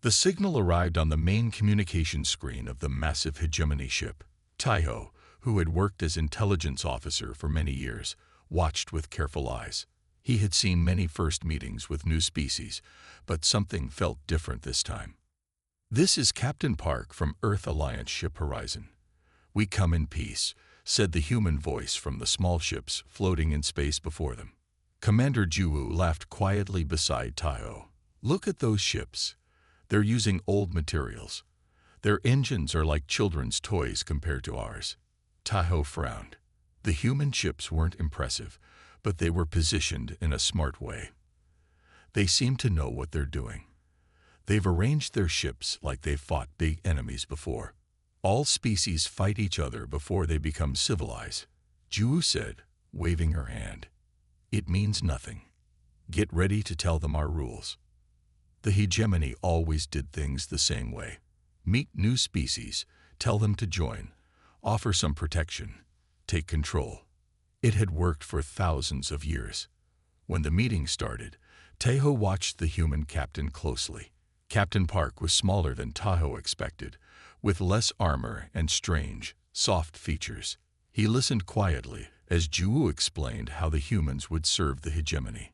The signal arrived on the main communication screen of the massive hegemony ship. Taiho, who had worked as intelligence officer for many years, watched with careful eyes. He had seen many first meetings with new species, but something felt different this time. "This is Captain Park from Earth Alliance Ship Horizon. We come in peace," said the human voice from the small ships floating in space before them. Commander Juwu laughed quietly beside Taiho. "Look at those ships. They're using old materials. Their engines are like children's toys compared to ours." Taiho frowned. The human ships weren't impressive, but they were positioned in a smart way. They seemed to know what they're doing. They've arranged their ships like they've fought big enemies before. "All species fight each other before they become civilized," Juwu said, waving her hand. "It means nothing. Get ready to tell them our rules." The hegemony always did things the same way. Meet new species, tell them to join, offer some protection, take control. It had worked for thousands of years. When the meeting started, Taiho watched the human captain closely. Captain Park was smaller than Taiho expected, with less armor and strange, soft features. He listened quietly as Juwu explained how the humans would serve the hegemony.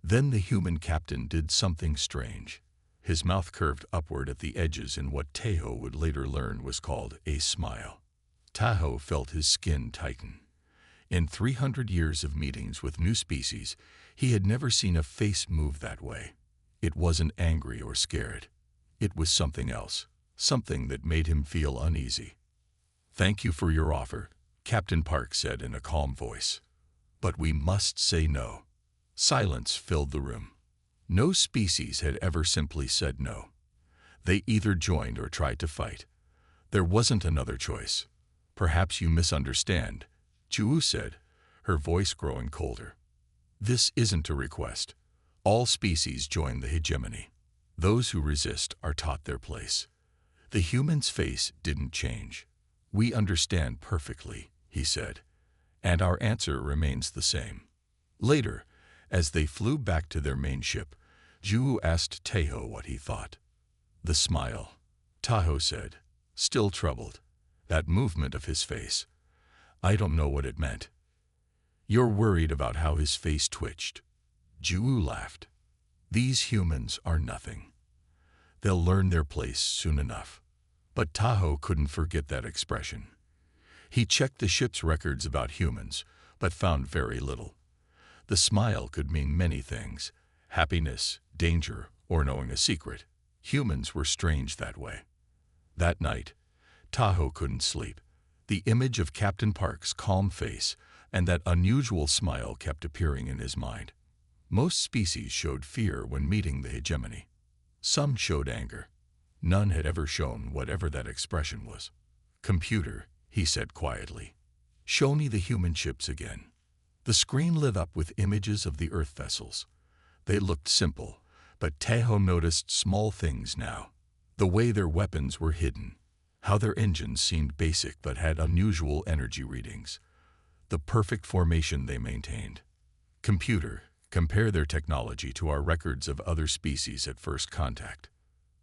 Then the human captain did something strange. His mouth curved upward at the edges in what Taiho would later learn was called a smile. Taiho felt his skin tighten. In 300 years of meetings with new species, he had never seen a face move that way. It wasn't angry or scared. It was something else, something that made him feel uneasy. "Thank you for your offer," Captain Park said in a calm voice. "But we must say no." Silence filled the room. No species had ever simply said no. They either joined or tried to fight. There wasn't another choice. "Perhaps you misunderstand," Juwu said, her voice growing colder. "This isn't a request. All species join the hegemony. Those who resist are taught their place." The human's face didn't change. "We understand perfectly," he said, "and our answer remains the same." Later, as they flew back to their main ship, Juwu asked Taiho what he thought. "The smile," Taiho said, still troubled. That movement of his face. "I don't know what it meant." "You're worried about how his face twitched." Juwu laughed. "These humans are nothing. They'll learn their place soon enough." But Taiho couldn't forget that expression. He checked the ship's records about humans, but found very little. The smile could mean many things: happiness, danger, or knowing a secret. Humans were strange that way. That night, Taiho couldn't sleep. The image of Captain Park's calm face and that unusual smile kept appearing in his mind. Most species showed fear when meeting the hegemony. Some showed anger. None had ever shown whatever that expression was. "Computer," he said quietly, "show me the human ships again." The screen lit up with images of the Earth vessels. They looked simple, but Taiho noticed small things now. The way their weapons were hidden, how their engines seemed basic but had unusual energy readings, the perfect formation they maintained. "Computer, compare their technology to our records of other species at first contact."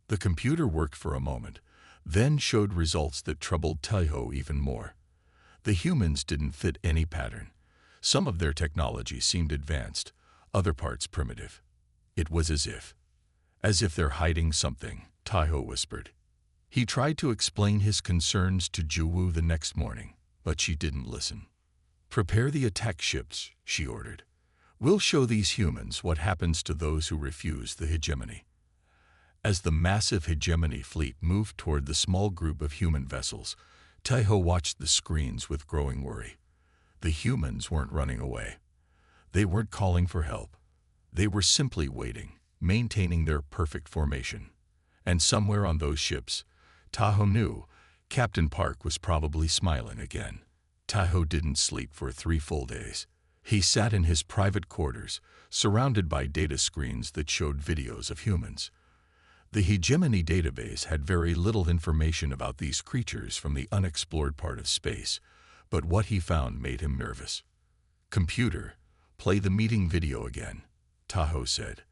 The computer worked for a moment, then showed results that troubled Taiho even more. The humans didn't fit any pattern. Some of their technology seemed advanced, other parts primitive. It was as if they're hiding something, Taiho whispered. He tried to explain his concerns to Juwu the next morning, but she didn't listen. "Prepare the attack ships," she ordered. "We'll show these humans what happens to those who refuse the hegemony." As the massive hegemony fleet moved toward the small group of human vessels, Taiho watched the screens with growing worry. The humans weren't running away. They weren't calling for help. They were simply waiting, maintaining their perfect formation. And somewhere on those ships, Taiho knew, Captain Park was probably smiling again. Taiho didn't sleep for 3 full days. He sat in his private quarters, surrounded by data screens that showed videos of humans. The hegemony database had very little information about these creatures from the unexplored part of space, but what he found made him nervous. "Computer, play the meeting video again," Taiho said.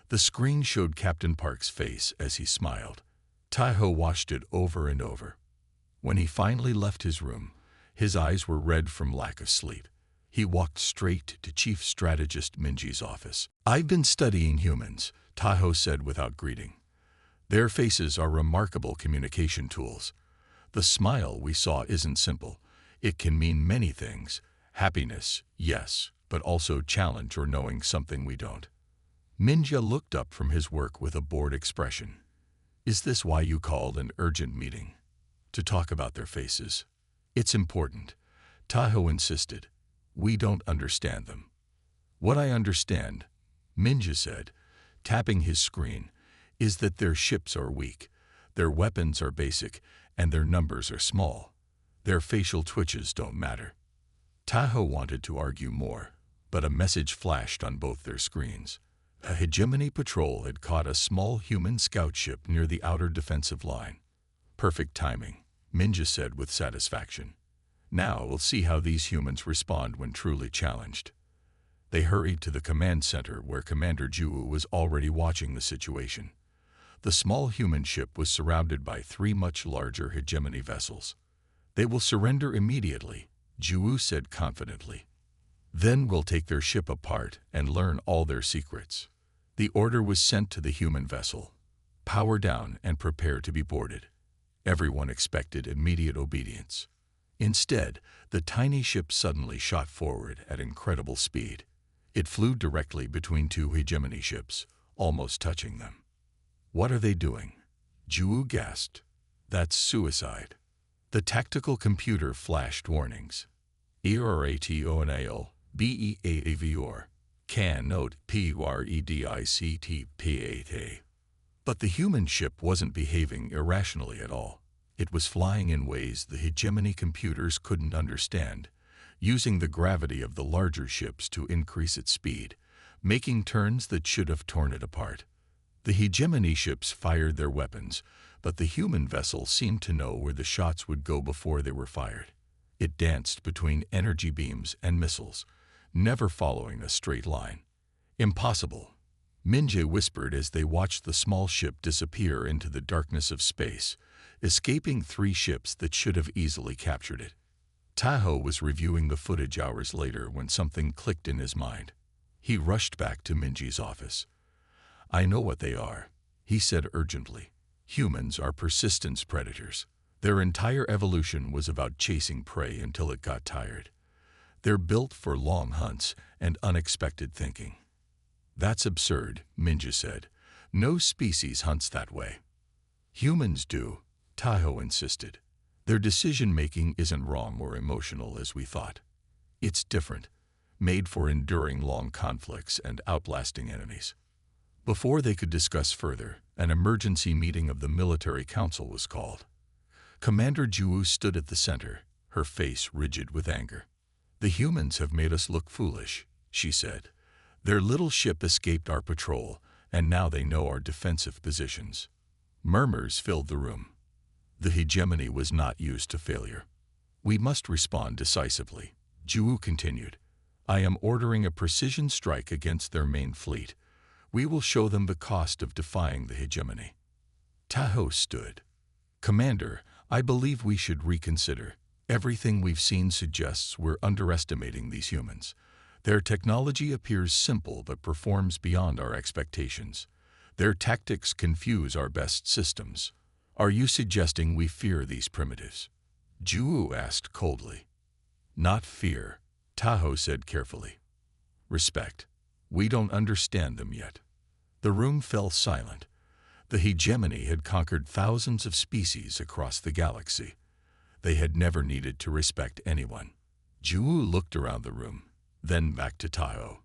The screen showed Captain Park's face as he smiled. Taiho watched it over and over. When he finally left his room, his eyes were red from lack of sleep. He walked straight to Chief Strategist Minji's office. "I've been studying humans," Taiho said without greeting. "Their faces are remarkable communication tools. The smile we saw isn't simple. It can mean many things. Happiness, yes, but also challenge or knowing something we don't." Minja looked up from his work with a bored expression. "Is this why you called an urgent meeting? To talk about their faces?" "It's important," Taiho insisted. "We don't understand them." "What I understand," Minja said, tapping his screen, "is that their ships are weak, their weapons are basic, and their numbers are small. Their facial twitches don't matter." Taiho wanted to argue more, but a message flashed on both their screens. A hegemony patrol had caught a small human scout ship near the outer defensive line. "Perfect timing," Minja said with satisfaction. "Now we'll see how these humans respond when truly challenged." They hurried to the command center where Commander Juwu was already watching the situation. The small human ship was surrounded by 3 much larger hegemony vessels. "They will surrender immediately," Juwu said confidently. "Then we'll take their ship apart and learn all their secrets." The order was sent to the human vessel. "Power down and prepare to be boarded." Everyone expected immediate obedience. Instead, the tiny ship suddenly shot forward at incredible speed. It flew directly between 2 hegemony ships, almost touching them. "What are they doing?" Juwu gasped. "That's suicide." The tactical computer flashed warnings. ERATONAL, BEAAVOR, CAN note PUREDICTP8A. But the human ship wasn't behaving irrationally at all. It was flying in ways the hegemony computers couldn't understand, using the gravity of the larger ships to increase its speed, making turns that should have torn it apart. The hegemony ships fired their weapons, but the human vessel seemed to know where the shots would go before they were fired. It danced between energy beams and missiles, never following a straight line. "Impossible," Minje whispered as they watched the small ship disappear into the darkness of space, escaping 3 ships that should have easily captured it. Taiho was reviewing the footage hours later when something clicked in his mind. He rushed back to Minji's office. "I know what they are," he said urgently. "Humans are persistence predators. Their entire evolution was about chasing prey until it got tired. They're built for long hunts and unexpected thinking." "That's absurd," Minja said. "No species hunts that way." "Humans do," Taiho insisted. "Their decision-making isn't wrong or emotional as we thought. It's different, made for enduring long conflicts and outlasting enemies." Before they could discuss further, an emergency meeting of the military council was called. Commander Juwu stood at the center, her face rigid with anger. "The humans have made us look foolish," she said. "Their little ship escaped our patrol, and now they know our defensive positions." Murmurs filled the room. The hegemony was not used to failure. "We must respond decisively," Juwu continued. "I am ordering a precision strike against their main fleet. We will show them the cost of defying the hegemony." Taiho stood. "Commander, I believe we should reconsider. Everything we've seen suggests we're underestimating these humans. Their technology appears simple but performs beyond our expectations. Their tactics confuse our best systems. Are you suggesting we fear these primitives?" Juwu asked coldly. "Not fear," Taiho said carefully. "Respect. We don't understand them yet." The room fell silent. The hegemony had conquered thousands of species across the galaxy. They had never needed to respect anyone. Juwu looked around the room, then back to Taiho.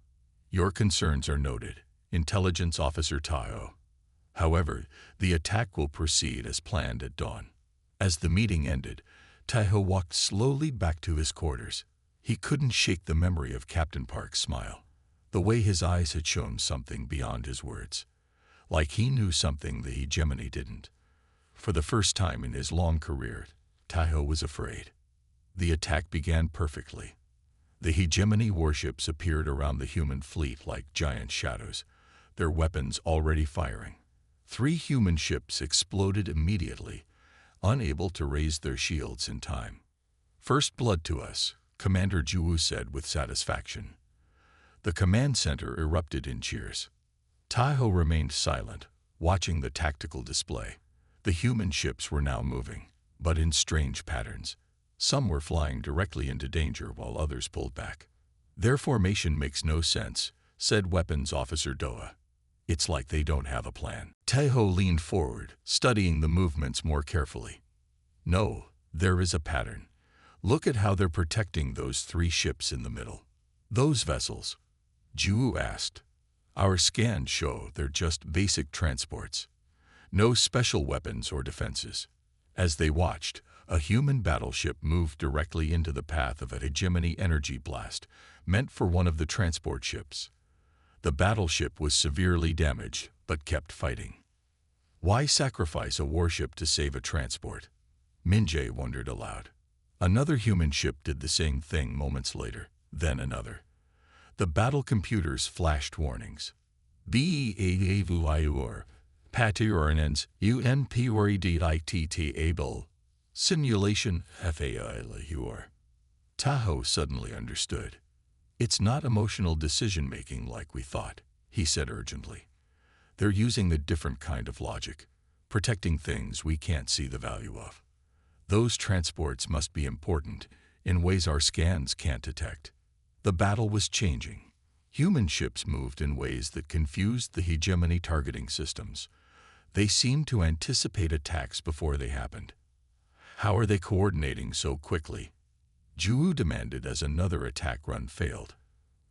"Your concerns are noted, Intelligence Officer Taiho. However, the attack will proceed as planned at dawn." As the meeting ended, Taiho walked slowly back to his quarters. He couldn't shake the memory of Captain Park's smile, the way his eyes had shown something beyond his words. Like he knew something the hegemony didn't. For the first time in his long career, Taiho was afraid. The attack began perfectly. The hegemony warships appeared around the human fleet like giant shadows, their weapons already firing. 3 human ships exploded immediately, unable to raise their shields in time. "First blood to us," Commander Juwu said with satisfaction. The command center erupted in cheers. Taiho remained silent, watching the tactical display. The human ships were now moving, but in strange patterns. Some were flying directly into danger while others pulled back. "Their formation makes no sense," said Weapons Officer Doa. "It's like they don't have a plan." Taiho leaned forward, studying the movements more carefully. "No, there is a pattern. Look at how they're protecting those 3 ships in the middle." "Those vessels?" Juwu asked. "Our scans show they're just basic transports. No special weapons or defenses." As they watched, a human battleship moved directly into the path of a hegemony energy blast, meant for one of the transport ships. The battleship was severely damaged, but kept fighting. Why sacrifice a warship to save a transport? Minjae wondered aloud. Another human ship did the same thing moments later, then another. The battle computers flashed warnings. HFY War, Patiornens, UNPORDITT able. Simulation HFY War. Tahoe suddenly understood. "It's not emotional decision-making like we thought," he said urgently. "They're using a different kind of logic, protecting things we can't see the value of. Those transports must be important in ways our scans can't detect." The battle was changing. Human ships moved in ways that confused the hegemony targeting systems. They seemed to anticipate attacks before they happened. "How are they coordinating so quickly?" Juwu demanded as another attack run failed.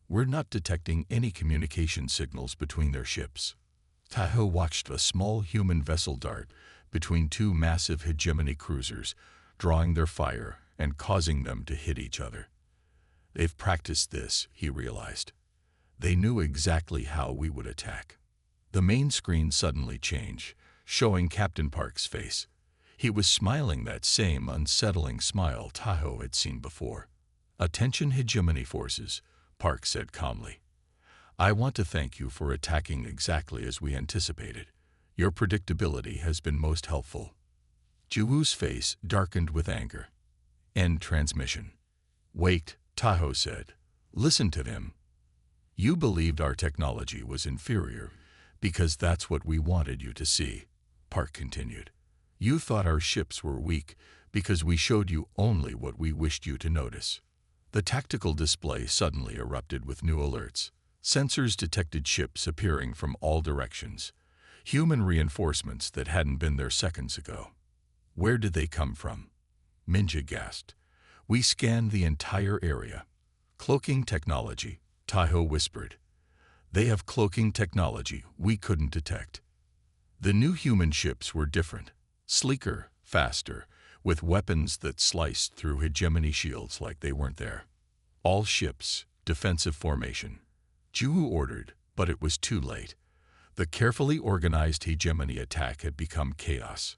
"We're not detecting any communication signals between their ships." Tahoe watched a small human vessel dart between 2 massive hegemony cruisers, drawing their fire and causing them to hit each other. "They've practiced this," he realized. "They knew exactly how we would attack." The main screen suddenly changed, showing Captain Park's face. He was smiling that same unsettling smile Tahoe had seen before. "Attention hegemony forces," Park said calmly. "I want to thank you for attacking exactly as we anticipated. Your predictability has been most helpful." Juwu's face darkened with anger. "End transmission." "Wait," Tahoe said. "Listen to him. You believed our technology was inferior because that's what we wanted you to see," Park continued. "You thought our ships were weak because we showed you only what we wished you to notice." The tactical display suddenly erupted with new alerts. Sensors detected ships appearing from all directions, human reinforcements that hadn't been there seconds ago. "Where did they come from?" Minja gasped. "We scanned the entire area." "Cloaking technology," Tahoe whispered. "They have cloaking technology we couldn't detect." The new human ships were different, sleeker, faster, with weapons that sliced through hegemony shields like they weren't there. "All ships, defensive formation," Juwu ordered, but it was too late. The carefully organized hegemony attack had become chaos.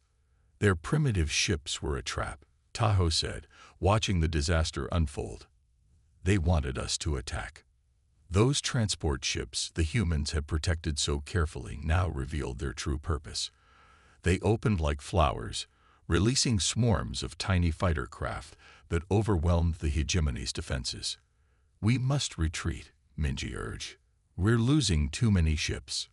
"Their primitive ships were a trap," Tahoe said, watching the disaster unfold. "They wanted us to attack." Those transport ships the humans had protected so carefully now revealed their true purpose. They opened like flowers, releasing swarms of tiny fighter craft that overwhelmed the hegemony's defenses. "We must retreat," Minji urged. "We're losing too many ships."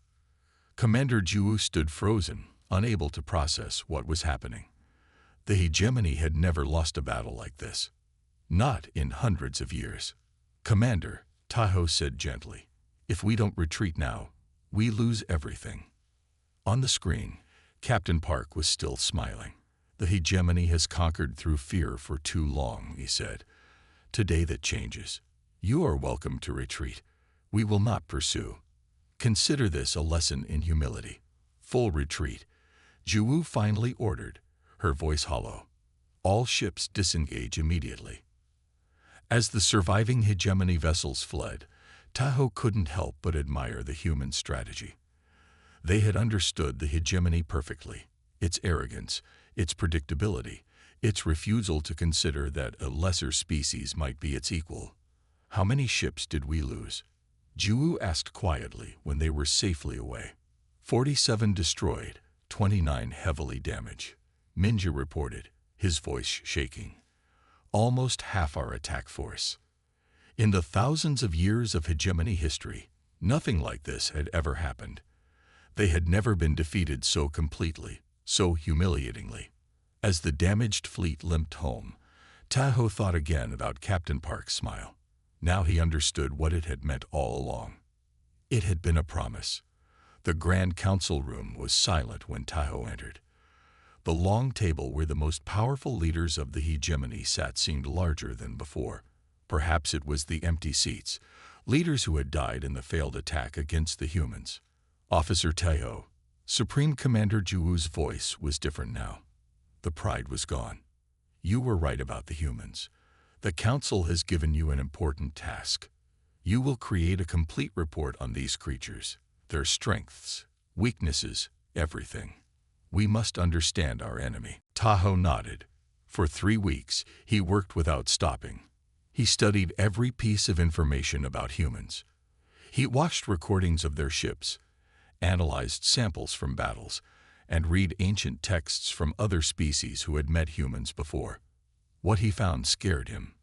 Commander Juwu stood frozen, unable to process what was happening. The hegemony had never lost a battle like this. Not in hundreds of years. "Commander," Tahoe said gently, "if we don't retreat now, we lose everything." On the screen, Captain Park was still smiling. "The hegemony has conquered through fear for too long," he said. "Today that changes. You are welcome to retreat. We will not pursue. Consider this a lesson in humility." "Full retreat," Juwu finally ordered, her voice hollow. "All ships disengage immediately." As the surviving hegemony vessels fled, Tahoe couldn't help but admire the human strategy. They had understood the hegemony perfectly, its arrogance, its predictability, its refusal to consider that a lesser species might be its equal. "How many ships did we lose?" Juwu asked quietly when they were safely away. 47 destroyed, 29 heavily damaged. Minja reported, his voice shaking. Almost half our attack force. In the thousands of years of hegemony history, nothing like this had ever happened. They had never been defeated so completely, so humiliatingly. As the damaged fleet limped home, Tahoe thought again about Captain Park's smile. Now he understood what it had meant all along. It had been a promise. The Grand Council room was silent when Tahoe entered. The long table where the most powerful leaders of the hegemony sat seemed larger than before. Perhaps it was the empty seats, leaders who had died in the failed attack against the humans. Officer Tahoe, Supreme Commander Juwu's voice was different now. The pride was gone. You were right about the humans. The Council has given you an important task. You will create a complete report on these creatures, their strengths, weaknesses, everything. We must understand our enemy. Tahoe nodded. For 3 weeks, he worked without stopping. He studied every piece of information about humans. He watched recordings of their ships, analyzed samples from battles, and read ancient texts from other species who had met humans before. What he found scared him.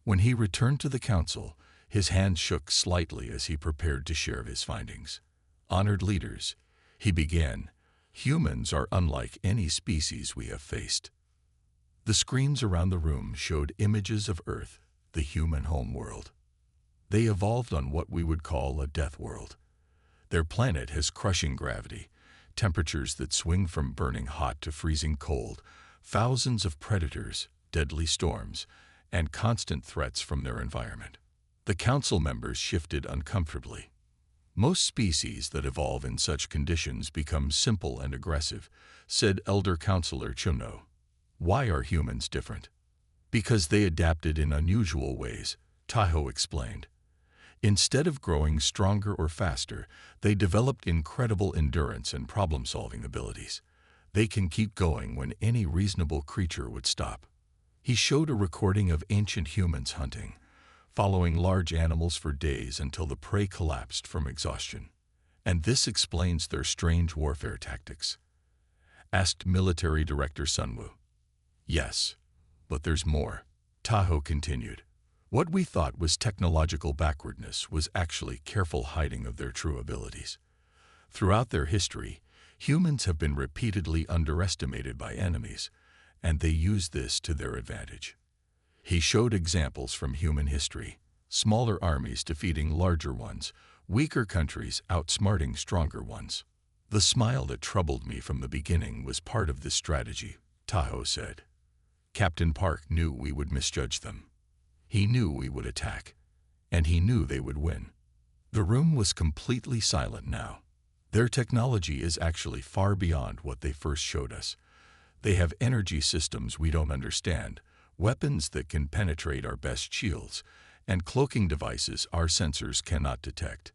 When he returned to the Council, his hand shook slightly as he prepared to share his findings. Honored leaders, he began, humans are unlike any species we have faced. The screens around the room showed images of Earth, the human home world. They evolved on what we would call a death world. Their planet has crushing gravity, temperatures that swing from burning hot to freezing cold, thousands of predators, deadly storms, and constant threats from their environment. The Council members shifted uncomfortably. Most species that evolve in such conditions become simple and aggressive, said Elder Counselor Chuno. Why are humans different? Because they adapted in unusual ways, Tahoe explained. Instead of growing stronger or faster, they developed incredible endurance and problem-solving abilities. They can keep going when any reasonable creature would stop. He showed a recording of ancient humans hunting, following large animals for days until the prey collapsed from exhaustion. And this explains their strange warfare tactics, asked Military Director Sunwoo. Yes, but there's more, Tahoe continued. What we thought was technological backwardness was actually careful hiding of their true abilities. Throughout their history, humans have been repeatedly underestimated by enemies, and they use this to their advantage. He showed examples from human history, smaller armies defeating larger ones, weaker countries outsmarting stronger ones. The smile that troubled me from the beginning was part of this strategy, Tahoe said. Captain Park knew we would misjudge them. He knew we would attack, and he knew they would win. The room was completely silent now. Their technology is actually far beyond what they first showed us. They have energy systems we don't understand, weapons that can penetrate our best shields, and cloaking devices our sensors cannot detect.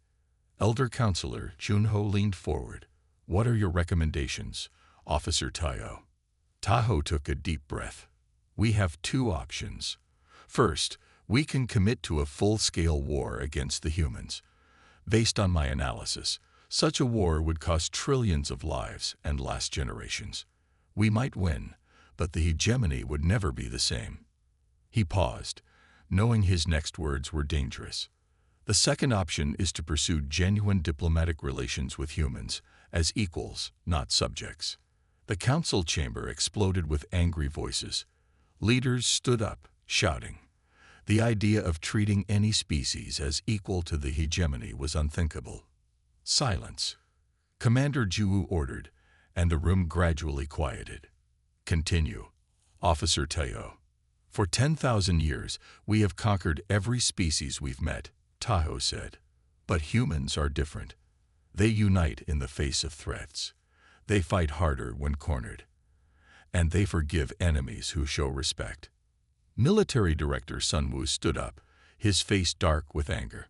Elder Counselor Junho leaned forward. What are your recommendations, Officer Tahoe? Tahoe took a deep breath. We have 2 options. First, we can commit to a full-scale war against the humans. Based on my analysis, such a war would cost trillions of lives and last generations. We might win, but the hegemony would never be the same. He paused, knowing his next words were dangerous. The second option is to pursue genuine diplomatic relations with humans, as equals, not subjects. The council chamber exploded with angry voices. Leaders stood up, shouting. The idea of treating any species as equal to the hegemony was unthinkable. Silence. Commander Juwu ordered, and the room gradually quieted. Continue, Officer Tahoe. For 10,000 years, we have conquered every species we've met, Tahoe said. But humans are different. They unite in the face of threats. They fight harder when cornered. And they forgive enemies who show respect. Military Director Sunwoo stood up, his face dark with anger.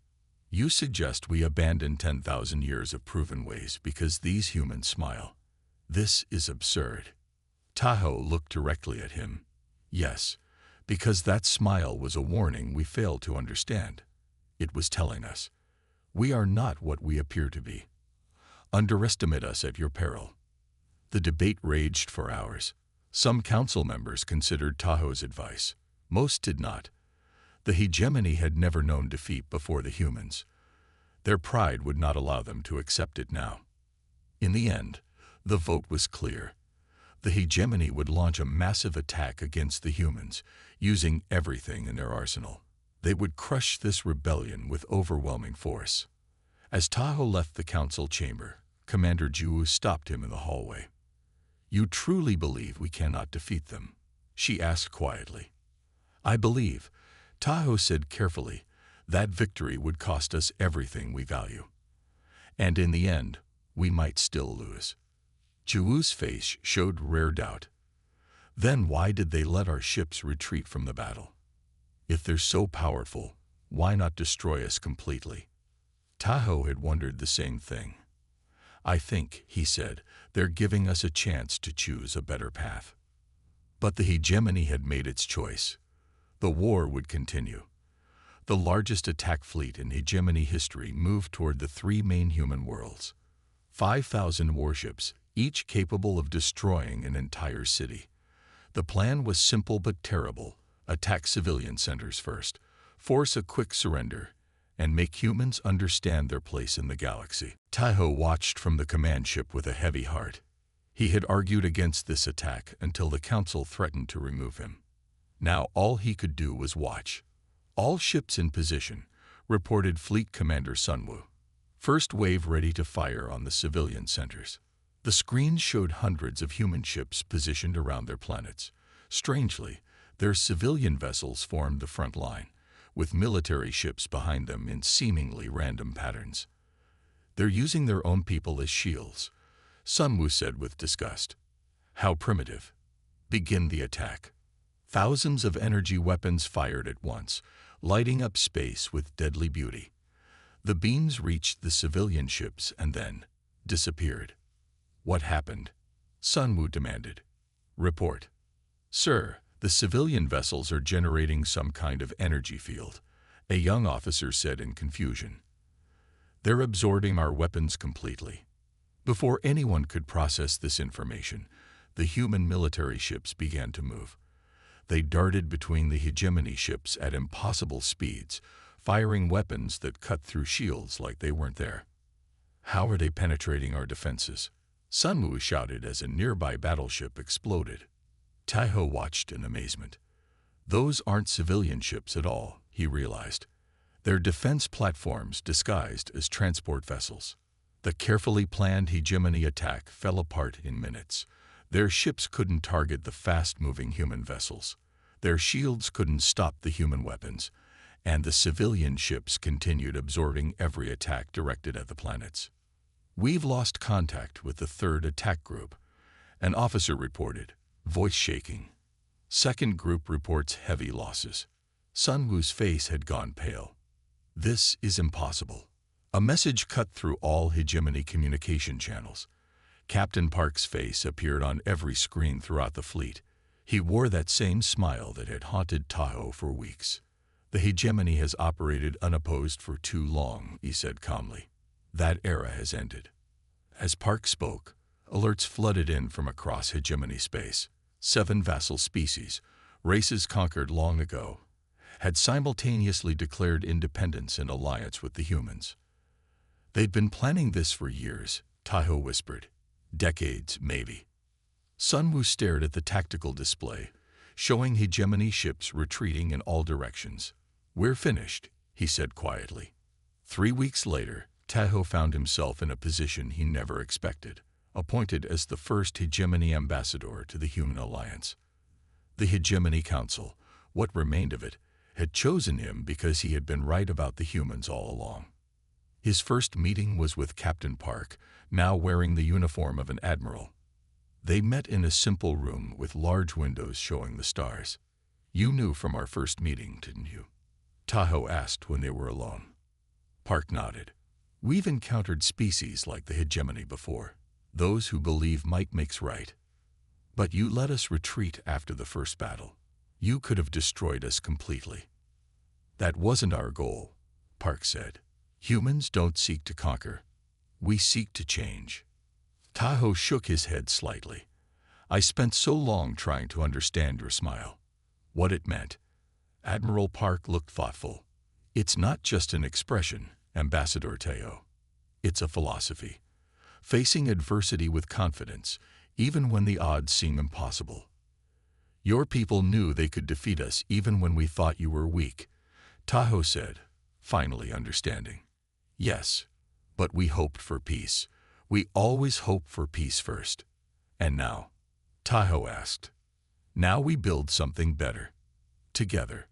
You suggest we abandon 10,000 years of proven ways because these humans smile. This is absurd. Tahoe looked directly at him. Yes, because that smile was a warning we failed to understand. It was telling us, We are not what we appear to be. Underestimate us at your peril." The debate raged for hours. Some council members considered Tahoe's advice. Most did not. The hegemony had never known defeat before the humans. Their pride would not allow them to accept it now. In the end, the vote was clear. The hegemony would launch a massive attack against the humans, using everything in their arsenal. They would crush this rebellion with overwhelming force. As Tahoe left the council chamber, Commander Ju stopped him in the hallway. "You truly believe we cannot defeat them?" she asked quietly. "I believe," Tahoe said carefully, "that victory would cost us everything we value. And in the end, we might still lose." Juwoo's face showed rare doubt. "Then why did they let our ships retreat from the battle? If they're so powerful, why not destroy us completely?" Tahoe had wondered the same thing. "I think," he said, "they're giving us a chance to choose a better path." But the hegemony had made its choice. The war would continue. The largest attack fleet in hegemony history moved toward the three main human worlds. 5,000 warships, each capable of destroying an entire city. The plan was simple but terrible. Attack civilian centers first, force a quick surrender, and make humans understand their place in the galaxy. Tahoe watched from the command ship with a heavy heart. He had argued against this attack until the council threatened to remove him. Now all he could do was watch. "All ships in position," reported Fleet Commander Sunwoo. "First wave ready to fire on the civilian centers." The screens showed hundreds of human ships positioned around their planets. Strangely, their civilian vessels formed the front line, with military ships behind them in seemingly random patterns. "They're using their own people as shields," Sunwoo said with disgust. "How primitive. Begin the attack." Thousands of energy weapons fired at once, lighting up space with deadly beauty. The beams reached the civilian ships and then disappeared. "What happened?" Sunwoo demanded. "Report." "Sir, the civilian vessels are generating some kind of energy field," a young officer said in confusion. "They're absorbing our weapons completely." Before anyone could process this information, the human military ships began to move. They darted between the hegemony ships at impossible speeds, firing weapons that cut through shields like they weren't there. "How are they penetrating our defenses?" Sunwoo shouted as a nearby battleship exploded. Tahoe watched in amazement. "Those aren't civilian ships at all," he realized. "They're defense platforms disguised as transport vessels." The carefully planned hegemony attack fell apart in minutes. Their ships couldn't target the fast-moving human vessels. Their shields couldn't stop the human weapons, and the civilian ships continued absorbing every attack directed at the planets. "We've lost contact with the third attack group," an officer reported, voice shaking. "Second group reports heavy losses." Sunwoo's face had gone pale. "This is impossible." A message cut through all hegemony communication channels. Captain Park's face appeared on every screen throughout the fleet. He wore that same smile that had haunted Tahoe for weeks. "The hegemony has operated unopposed for too long," he said calmly. "That era has ended." As Park spoke, alerts flooded in from across hegemony space. 7 vassal species, races conquered long ago, had simultaneously declared independence and alliance with the humans. "They'd been planning this for years," Tahoe whispered. "Decades, maybe." Sunwoo stared at the tactical display, showing hegemony ships retreating in all directions. "We're finished," he said quietly. 3 weeks later, Tahoe found himself in a position he never expected, appointed as the first hegemony ambassador to the Human Alliance. The Hegemony Council, what remained of it, had chosen him because he had been right about the humans all along. His first meeting was with Captain Park, now wearing the uniform of an admiral. They met in a simple room with large windows showing the stars. "You knew from our first meeting, didn't you?" Tahoe asked when they were alone. Park nodded. "We've encountered species like the hegemony before, those who believe might makes right. But you let us retreat after the first battle. You could have destroyed us completely." "That wasn't our goal," Park said. Humans don't seek to conquer. We seek to change. Tahoe shook his head slightly. I spent so long trying to understand your smile. What it meant. Admiral Park looked thoughtful. It's not just an expression, Ambassador Tahoe. It's a philosophy. Facing adversity with confidence, even when the odds seem impossible. Your people knew they could defeat us even when we thought you were weak, Tahoe said, finally understanding. Yes, but we hoped for peace. We always hope for peace first. And now? Tahoe asked. Now we build something better. Together.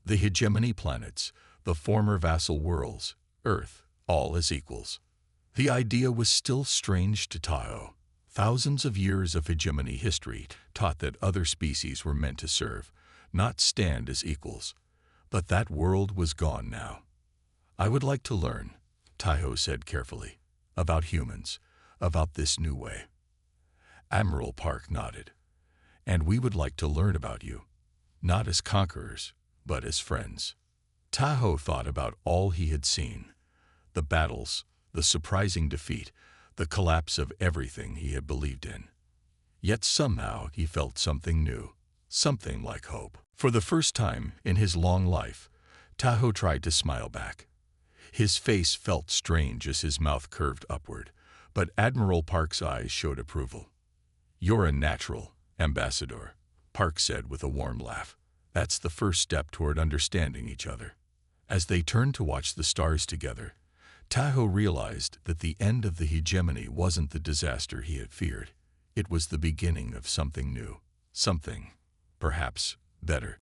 The hegemony planets, the former vassal worlds, Earth, all as equals. The idea was still strange to Tahoe. Thousands of years of hegemony history taught that other species were meant to serve, not stand as equals. But that world was gone now. I would like to learn, Tahoe said carefully, about humans, about this new way. Admiral Park nodded. And we would like to learn about you, not as conquerors, but as friends. Tahoe thought about all he had seen, the battles, the surprising defeat, the collapse of everything he had believed in. Yet somehow he felt something new, something like hope. For the first time in his long life, Tahoe tried to smile back. His face felt strange as his mouth curved upward, but Admiral Park's eyes showed approval. You're a natural, Ambassador, Park said with a warm laugh. That's the first step toward understanding each other. As they turned to watch the stars together, Tahoe realized that the end of the hegemony wasn't the disaster he had feared. It was the beginning of something new, something, perhaps, better.